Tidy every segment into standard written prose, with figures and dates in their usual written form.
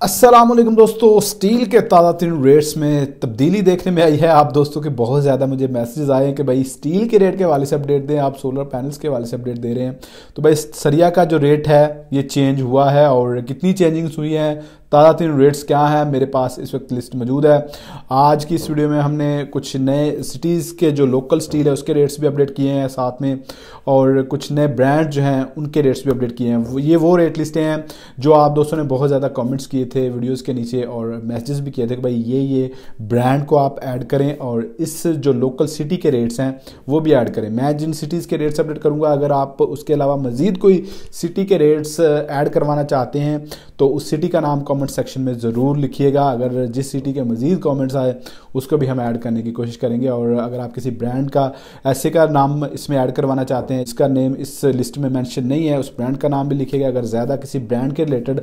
अस्सलाम वालेकुम दोस्तों, स्टील के ताज़ा तरीन रेट्स में तब्दीली देखने में आई है। आप दोस्तों के बहुत ज़्यादा मुझे मैसेजेस आए हैं कि भाई स्टील के रेट के हवाले से अपडेट दें, आप सोलर पैनल्स के हवाले से अपडेट दे रहे हैं। तो भाई सरिया का जो रेट है ये चेंज हुआ है और कितनी चेंजिंग्स हुई हैं, ताज़ा तरीन रेट्स क्या हैं, मेरे पास इस वक्त लिस्ट मौजूद है। आज की इस वीडियो में हमने कुछ नए सिटीज़ के जो लोकल स्टील है उसके रेट्स भी अपडेट किए हैं साथ में, और कुछ नए ब्रांड जो हैं उनके रेट्स भी अपडेट किए हैं। ये वो रेट लिस्टें हैं जो आप दोस्तों ने बहुत ज़्यादा कमेंट्स किए थे वीडियोस के नीचे और मैसेजेस भी किए थे कि भाई ये ब्रांड को आप ऐड करें और इस जो लोकल सिटी के रेट्स हैं वो भी ऐड करें। मैं जिन सिटीज़ के रेट्स अपडेट करूँगा, अगर आप उसके अलावा मज़ीद कोई सिटी के रेट्स ऐड करवाना चाहते हैं तो उस सिटी का नाम कमेंट सेक्शन में ज़रूर लिखिएगा। अगर जिस सिटी के मज़ीद कमेंट्स आए उसको भी हम ऐड करने की कोशिश करेंगे। और अगर आप किसी ब्रांड का ऐसे का नाम इसमें ऐड करवाना चाहते हैं, इसका नेम इस लिस्ट में मेंशन नहीं है, उस ब्रांड का नाम भी लिखिएगा। अगर ज़्यादा किसी ब्रांड के रिलेटेड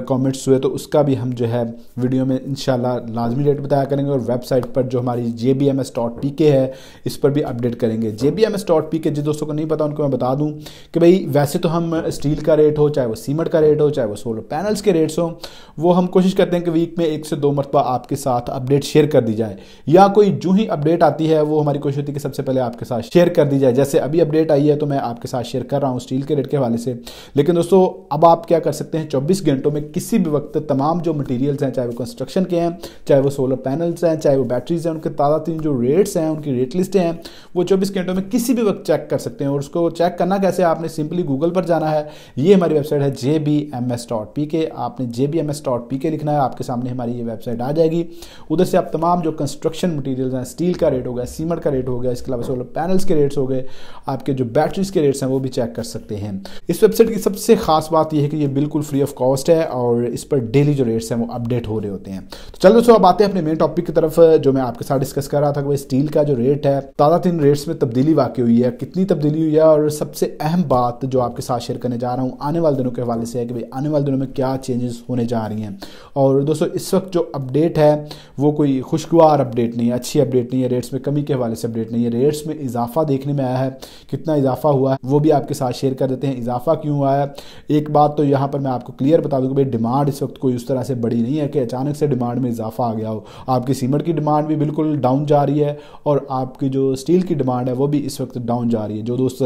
कमेंट्स हुए तो उसका भी हम जो है वीडियो में इंशाल्लाह लाजमी रेट बताया करेंगे। और वेबसाइट पर जो हमारी jbms.pk है इस पर भी अपडेट करेंगे। jbms.pk जिन दोस्तों को नहीं पता उनको मैं बता दूं कि भाई वैसे तो हम स्टील का रेट हो, चाहे वो सीमेंट का रेट हो, चाहे वो सोलर पैनल्स के रेट्स हो, वो हम कोशिश करते हैं कि वीक में 1 से 2 मरतबा आपके साथ अपडेट शेयर कर दी जाए, या कोई जो ही अपडेट आती है वो हमारी कोशिश होती है कि सबसे पहले आपके साथ शेयर कर दी जाए। जैसे अभी अपडेट आई है तो मैं आपके साथ शेयर कर रहा हूँ स्टील के रेट के हवाले से। लेकिन दोस्तों अब आप क्या कर सकते हैं, 24 घंटों में किसी भी वक्त तमाम जो मटेरियल्स हैं, चाहे वो कंस्ट्रक्शन के हैं, चाहे वो सोलर पैनल्स हैं, चाहे वो बैटरीज हैं, उनके ताज़ा तरीन जो रेट्स हैं, उनकी रेट लिस्टें हैं, वो 24 घंटों में किसी भी वक्त चेक कर सकते हैं। और उसको चेक करना कैसे, आपने सिंपली गूगल पर जाना है। ये हमारी वेबसाइट है jbms.pk, आपने jbms.pk लिखना है, आपके सामने हमारी ये वेबसाइट आ जाएगी। उधर से आप तमाम जो कंस्ट्रक्शन मटेरियल्स हैं, स्टील का रेट हो गया, सीमेंट का रेट हो गया, इसके अलावा सोलर पैनल्स के रेट्स हो गए, आपके जो बैटरीज के रेट्स हैं वो भी चेक कर सकते हैं। इस वेबसाइट की सबसे खास बात यह है कि ये बिल्कुल फ्री ऑफ कॉस्ट है और इस पर डेली जो रेट्स हैं वो अपडेट हो रहे होते हैं। तो चलो दोस्तों अब आते हैं अपने मेन टॉपिक की तरफ, जो मैं आपके साथ डिस्कस कर रहा था कि स्टील का जो रेट है, ताज़ा तरीन रेट्स में तब्दीली वाकई हुई है, कितनी तब्दीली हुई है। और सबसे अहम बात जो आपके साथ शेयर करने जा रहा हूँ आने वाले दिनों के हवाले से है कि भाई आने वाले दिनों में क्या चेंजेस होने जा रही हैं। और दोस्तों इस वक्त जो अपडेट है वो कोई खुशगवार अपडेट नहीं है, अच्छी अपडेट नहीं है, रेट्स में कमी के हवाले से अपडेट नहीं है। रेट्स में इजाफा देखने में आया है, कितना इजाफा हुआ है वो भी आपके साथ शेयर कर देते हैं। इजाफा क्यों हुआ है, एक बात तो यहाँ पर मैं आपको क्लियर बता दूँ कि भाई डिमांड इस वक्त कोई उस तरह से बड़ी नहीं है कि अचानक से डिमांड में इजाफा आ गया हो। आपकी सीमेंट की डिमांड भी बिल्कुल डाउन जा रही है और आपकी जो स्टील की डिमांड है वो भी इस वक्त डाउन जा रही है। जो दोस्त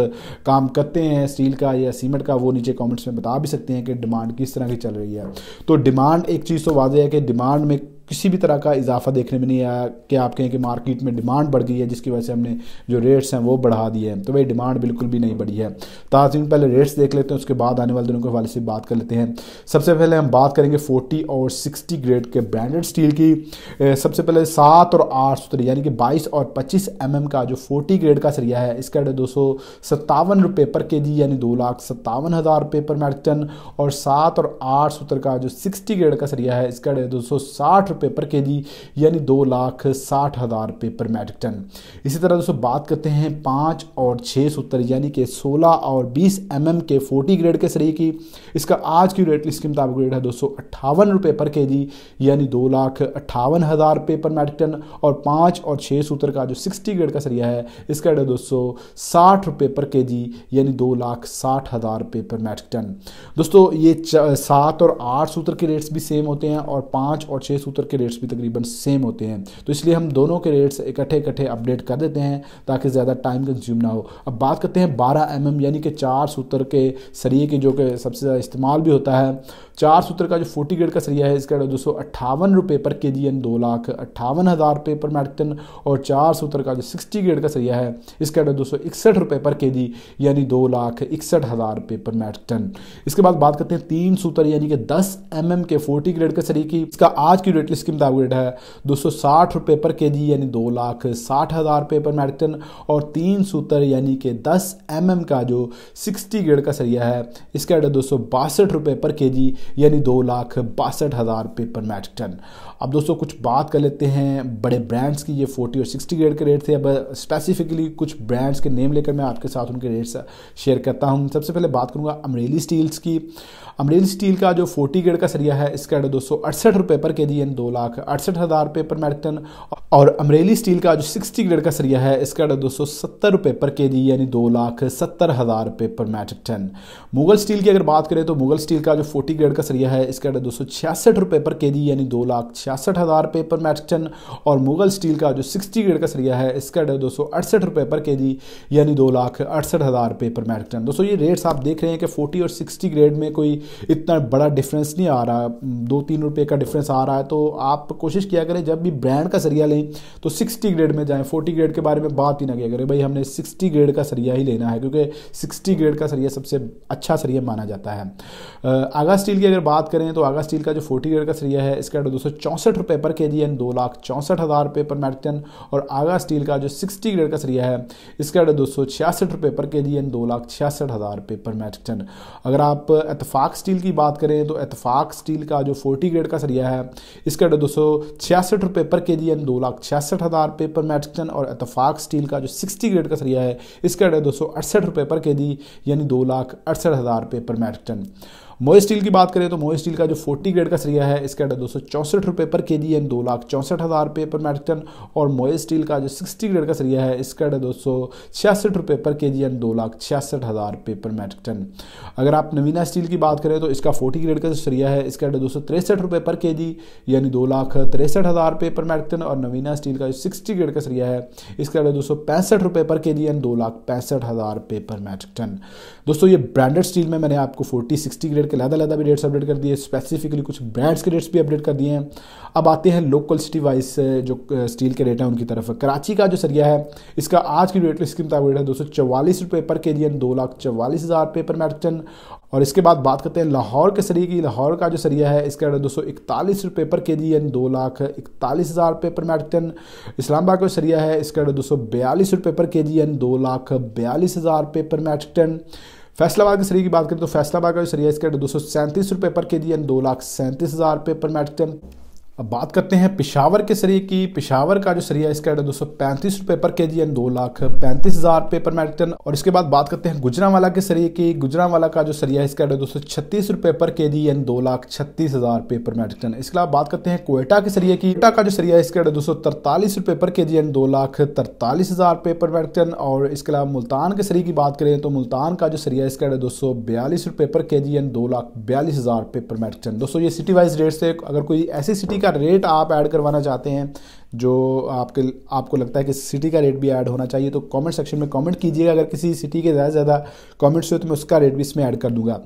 काम करते हैं स्टील का या सीमेंट का वो नीचे कमेंट्स में बता भी सकते हैं कि डिमांड किस तरह की चल रही है। तो डिमांड एक चीज़ तो वाज़ेह है कि डिमांड में किसी भी तरह का इजाफा देखने में नहीं आया कि आप कहें कि मार्केट में डिमांड बढ़ गई है जिसकी वजह से हमने जो रेट्स हैं वो बढ़ा दिए हैं। तो भाई डिमांड बिल्कुल भी नहीं बढ़ी है। ताज़ीन पहले रेट्स देख लेते हैं, उसके बाद आने वाले दिनों के हवाले से बात कर लेते हैं। सबसे पहले हम बात करेंगे 40 और 60 ग्रेड के ब्रांडेड स्टील की। सबसे पहले 7 और 8 सूत्र यानी कि 22 और 25 mm का जो 40 ग्रेड का सरिया है इसका रेट 257 रुपये पर kg यानी 2,57,000 रुपये पर मैट्रिक टन। और 7 और 8 सूत्र का जो 60 ग्रेड का सरिया है इसका रेट 260 रुपये पर kg यानी 2,60,000 रुपये पर मैट्रिक टन। इसी तरह दोस्तों बात करते हैं 5 और 6 सूत्र यानी कि 16 और 20 mm के 40 ग्रेड के सरिये की। इसका आज की रेट लिस्ट के मुताबिक रेट है 258 रुपये पर kg यानी 2,58,000 रुपये पर मैट्रिक टन। और 5 और 6 सूत्र का जो 60 ग्रेड का सरिया है इसका रेट 260 रुपये पर kg यानी 2,60,000 रुपये पर मैट्रिक टन। दोस्तों ये 7 और 8 सूत्र के रेट्स भी सेम होते हैं और 5 और 6 सूत्र के रेट्स भी तकरीबन सेम होते हैं। तो इसलिए हम दोनों के रेट्स इकट्ठे अपडेट कर देते हैं ताकि ज़्यादा टाइम कंज्यूम ना हो। अब बात करते हैं 12 mm यानी कि 4 सूत्र के सरिये की, जो कि सबसे ज़्यादा इस्तेमाल भी होता है। 4 सूत्र का जो 40 ग्रेड का सरिया है इसका 258 रुपये पर kg यानी 2,58,000 रुपये पर मैट्रिक टन। और 4 सूत्र का जो 60 ग्रेड का सरिया है इसका 261 रुपये पर kg यानी 2,61,000 रुपये पर मैट्रिक टन। इसके बाद बात करते हैं 3 सूत्र यानी कि 10 mm के 40 ग्रेड के सरिये की। इसका आज की रेट लिस्ट के मुताबिक रेट है 260 रुपये पर kg यानी 2,60,000 रुपये पर मैट्रिक टन। और 3 सूत्र यानी कि 10 mm का जो 60 ग्रेड का सरिया है इसका रेट 262 रुपये पर kg यानी 2,62,000 रुपये पर मैट्रिक टन। अब दोस्तों कुछ बात कर लेते हैं बड़े ब्रांड्स की। ये 40 और 60 ग्रेड के रेट थे। अब स्पेसिफिकली कुछ ब्रांड्स के नेम लेकर मैं आपके साथ उनके रेट्स शेयर करता हूं। सबसे पहले बात करूंगा अमरेली स्टील्स की। अमरेली स्टील का जो 40 ग्रेड का सरिया है इसका रेट 268 रुपये पर kg यानी 2,68,000 पर मेट्रिक टन। और अमरेली स्टील का जो 60 ग्रेड का सरिया है इसका रेट 270 रुपये पर केजी यानी 2,70,000 पर मेट्रिक टन। मुगल स्टील की अगर बात करें तो मुगल स्टील का जो 40 ग्रेड का सरिया है इसका रेट 266 रुपये पर केजी यानी 2,66,000 पर मेट्रिक टन। और मुगल स्टील का जो 60 ग्रेड का सरिया है इसका रेट 268 रुपये पर केजी यानी 2,68,000 पर मेट्रिक टन। दोस्तों ये रेट्स आप देख रहे हैं कि 40 और 60 ग्रेड में कोई इतना बड़ा डिफरेंस नहीं आ रहा, 2-3 रुपये का डिफरेंस आ रहा है। तो आप कोशिश किया करें जब भी ब्रांड का सरिया लें तो 60 ग्रेड में जाएं, 40 ग्रेड के बारे में बात ही ना किया करें, भाई हमने 60 ग्रेड का सरिया ही लेना है क्योंकि 60 ग्रेड का सरिया सबसे अच्छा सरिया माना जाता है। आगा स्टील की अगर बात करें तो आगा स्टील का जो 40 ग्रेड का सरिया है इसका 264 रुपये पर केजी यानी 2,64,000 पर मेट्रिक टन। और आगा स्टील का जो 60 ग्रेड का सरिया है इसका 266 रुपये पर केजी यानी 2,66,000 पर मेट्रिक टन। अगर आप इत्तेफाक स्टील की बात करें तो इत्तेफाक स्टील का जो 40 ग्रेड का सरिया है इसका 266 रुपये पर केजी यानी 2,66,000 पर मेट्रिक टन। और इत्तेफाक स्टील का जो 60 ग्रेड का सरिया है इसका 268 रुपये पर केजी यानी 2,68,000 पर मेट्रिक टन। मोए स्टील की बात करें तो मोए स्टील का जो 40 ग्रेड का सरिया है इसका 264 रुपये पर केजी यानी 2,64,000 पर मेट्रिक टन। और मोए स्टील का जो 60 ग्रेड का सरिया है इसका 266 रुपये पर केजी यानी 2,66,000 पर मेट्रिक टन। अगर आप नवीना स्टील की बात करें तो इसका 40 ग्रेड का जो सरिया है इसका 263 रुपये पर केजी यानी 2,63,000 पर मेट्रिक टन। और नवीना स्टील का जो 60 ग्रेड का सरिया है इसका 265 रुपये पर केजी यानी 2,65,000 पर मेट्रिक टन। दोस्तों ये ब्रांडेड स्टील में मैंने आपको 40-60 ग्रेड के अलग-अलग भी रेट्स अपडेट कर दिए, स्पेसिफिकली कुछ ब्रांड्स के रेट्स भी अपडेट कर दिए हैं। अब आते हैं लोकल सिटी वाइज जो स्टील के रेट हैं उनकी तरफ। कराची का जो सरिया है इसका आज की रेट लिस्ट के मुताबिक है 244 रुपये पर केजी यानी 2,44,000 पर मेट्रिक टन। और इसके बाद बात करते हैं लाहौर के सरिये की। लाहौर का जो सरिया है इसका 241 रुपये पर केजी यानी 2,41,000 पर मेट्रिक टन। इस्लामाबाद का सरिया है इसका 242 रुपये पर केजी यानी 2,42,000 पर मेट्रिक टन। फैसलाबाद के सरिये की बात करें तो फैसलाबाद का जो सरिया है इसका 237 रुपये पर केजी यानी 2,37,000 पर मेट्रिक टन। अब बात करते हैं पेशावर के सरिये की। पेशावर का जो सरिया है इसका 235 रुपये पर केजी यानी 2,35,000 पर मेट्रिक टन। और इसके बाद बात करते हैं गुजरांवाला के सरिये की। गुजरांवाला का जो सरिया है इसका 236 रुपये पर केजी यानी 2,36,000 पर मेट्रिक टन। इसके बाद बात करते हैं कोयटा के सरिये की। कोयटा का जो सरिया है इसका 243 रुपये पर केजी यानी 2,43,000 पर मेट्रिक टन। और इसके अलावा मुल्तान के सरिये की बात करें तो मुल्तान का जो सरिया है इसका 242 रुपये पर केजी यानी 2,42,000 पर मेट्रिक टन। दोस्तों ये सिटी वाइज रेट से, अगर कोई ऐसी सिटी का रेट आप ऐड करवाना चाहते हैं जो आपको लगता है कि सिटी का रेट भी ऐड होना चाहिए तो कमेंट सेक्शन में कमेंट कीजिएगा। अगर किसी सिटी के ज़्यादा कमेंट्स हो तो मैं उसका रेट भी इसमें ऐड कर दूंगा।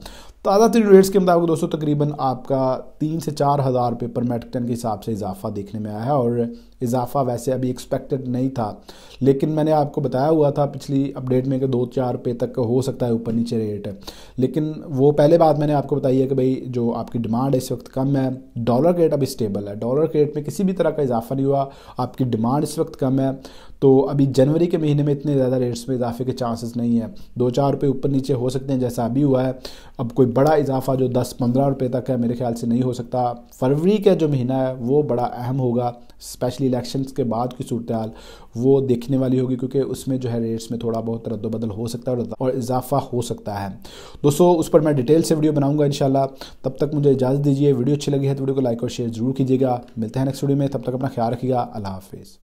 ताज़ा तरीन रेट्स के मुताबिक दोस्तों तकरीबन आपका 3 से 4 हज़ार रुपये पर मेट्रिक टन के हिसाब से इजाफा देखने में आया है। और इजाफा वैसे अभी एक्सपेक्टेड नहीं था, लेकिन मैंने आपको बताया हुआ था पिछली अपडेट में कि 2-4 रुपये तक हो सकता है ऊपर नीचे रेट है। लेकिन वो पहले बात मैंने आपको बताई है कि भाई जो आपकी डिमांड है इस वक्त कम है, डॉलर के रेट अभी स्टेबल है, डॉलर के रेट में किसी भी तरह का इजाफा नहीं हुआ, आपकी डिमांड इस वक्त कम है। तो अभी जनवरी के महीने में इतने ज़्यादा रेट्स में इजाफे के चांसेस नहीं है। 2-4 रुपये ऊपर नीचे हो सकते हैं जैसा अभी हुआ है। अब कोई बड़ा इजाफा जो 10-15 रुपये तक है मेरे ख्याल से नहीं हो सकता। फरवरी का जो महीना है वो बड़ा अहम होगा, स्पेशली इलेक्शंस के बाद की सूरत हाल वो देखने वाली होगी, क्योंकि उसमें जो है रेट्स में थोड़ा बहुत रद्द-बदल हो सकता है और इजाफा हो सकता है। दोस्तों उस पर मैं डिटेल से वीडियो बनाऊंगा इंशाल्लाह। तब तक मुझे इजाज़त दीजिए। वीडियो अच्छी लगी है तो वीडियो को लाइक और शेयर जरूर कीजिएगा। मिलते हैं नेक्स्ट वीडियो में, तब तक अपना ख्याल रखिएगा। अल्लाह हाफिज़।